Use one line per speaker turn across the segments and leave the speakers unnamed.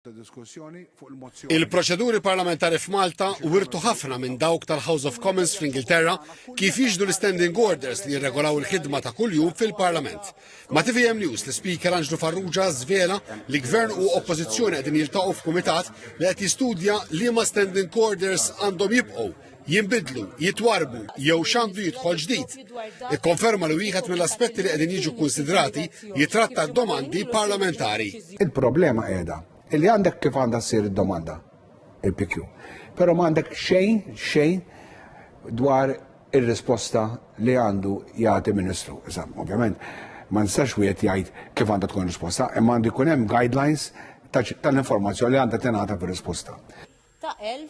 Il-proċeduri parlamentari f'Malta wirtu ħafna minn dawk tal-House of Commons fl-Ingilterra kif jiġdu l-standing orders li jirregolaw il-ħidma ta' kuljum fil-Parlament. Ma' TVM News l-Speaker Anġlu Farrugia żvela li gvern u oppożizzjoni qegħdin jiltaqgħu f'kumitat li qed jistudja liema standing orders għandhom jibqgħu, jinbidlu, jitwarbu jew x'għandu jidħol ġdid. Ikkonferma li wieħed mill-aspetti li qegħdin jiġu konsidrati jitratta d-domandi parlamentari.
Il-problema qiegħda illi għandek kif għandha ssir id-domanda, il-PQ. Però ma għandek xejn dwar ir-risposta li għandu jagħti Ministru. Ovvjament, ma nistax wieħed jgħid kif għandha tkun risposta, imma għandu jkun hemm guidelines tal-informazzjoni li għandha tingħata fir-risposta.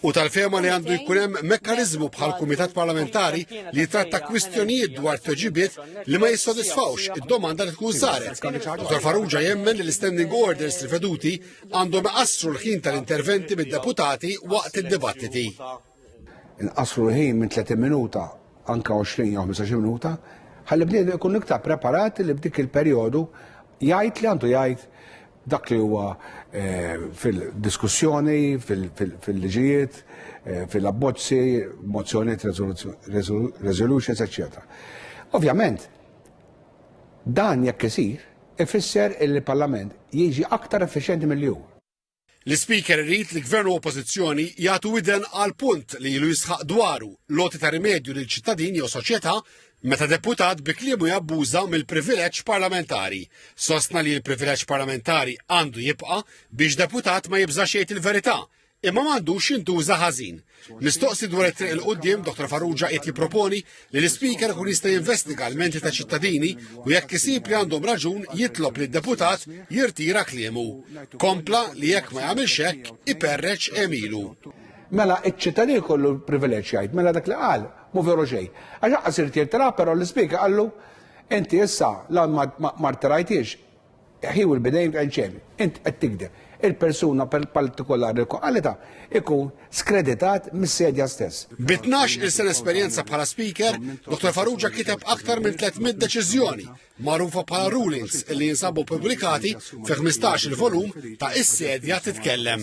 U tal-fema li għandu jkun hemm mekkaniżmu bħal kumitat parlamentari li jitratta kwistjonijiet dwar tweġibiet li ma jissodisfawx id-domanda li tkun saret. Dr. Farrugia jemmen li l-standing orders riveduti għandhom iqassru l-ħin tal-interventi mid-deputati waqt id-dibattiti.
Inqassru l-ħin minn 30 minuta anke 20 jew 15 minuta, ħalli bniedem ikun iktar preparati li b'dik il-perjodu jgħid li għandu jgħid dak li huwa fil-diskussjoni, fil-liġijiet, fil-abbozzi, mozzjonijiet, resolutions, etc. Ovvjament, dan jekk isir ifisser il-Parlament jiġi aktar effiċjenti mill-hu.
L-Speaker irrid li gvern u oppożizzjoni jagħtu widen għal punt li jilu jisħaq dwaru loti ta' rimedju lil ċittadini u soċjetà meta deputat bi kliemu jabbuża mill-privileġġ parlamentari. Sostna li l-privileġġ parlamentari għandu jibqa' biex deputat ma jibżax jgħid il-verità, imma m'għandux jintuża ħażin. Mistoqsi dwar it-triq il-qudiem Dr. Farrugia qed jipproponi li l-Speaker ikun jista' jinvestiga l-menti ta' ċittadini u jekk isib li għandhom raġun jitlob li d-deputat jirtira kliemu. Kompla li jekk ma jagħmilx hekk iperreċ emilu.
Mela iċ-ċittadin kollu l-privileġġ jgħid, mela dak li qal mu veru xejn. Għax aqas irtirtira, però l-Speaker qallu inti issa la ma rtirajtix, he will be named and shamed. Inti qed tikdeb. Il-persuna partikolari l-kwalità ikun skreditat mis-sedja stess.
B'12 il-sena esperjenza bħala Speaker, Dr. Farrugia kiteb aktar minn 300 deċiżjoni magħrufa bħala rulings li jinsabu pubblikati fi 15 il-volum ta' is-sedja titkellem.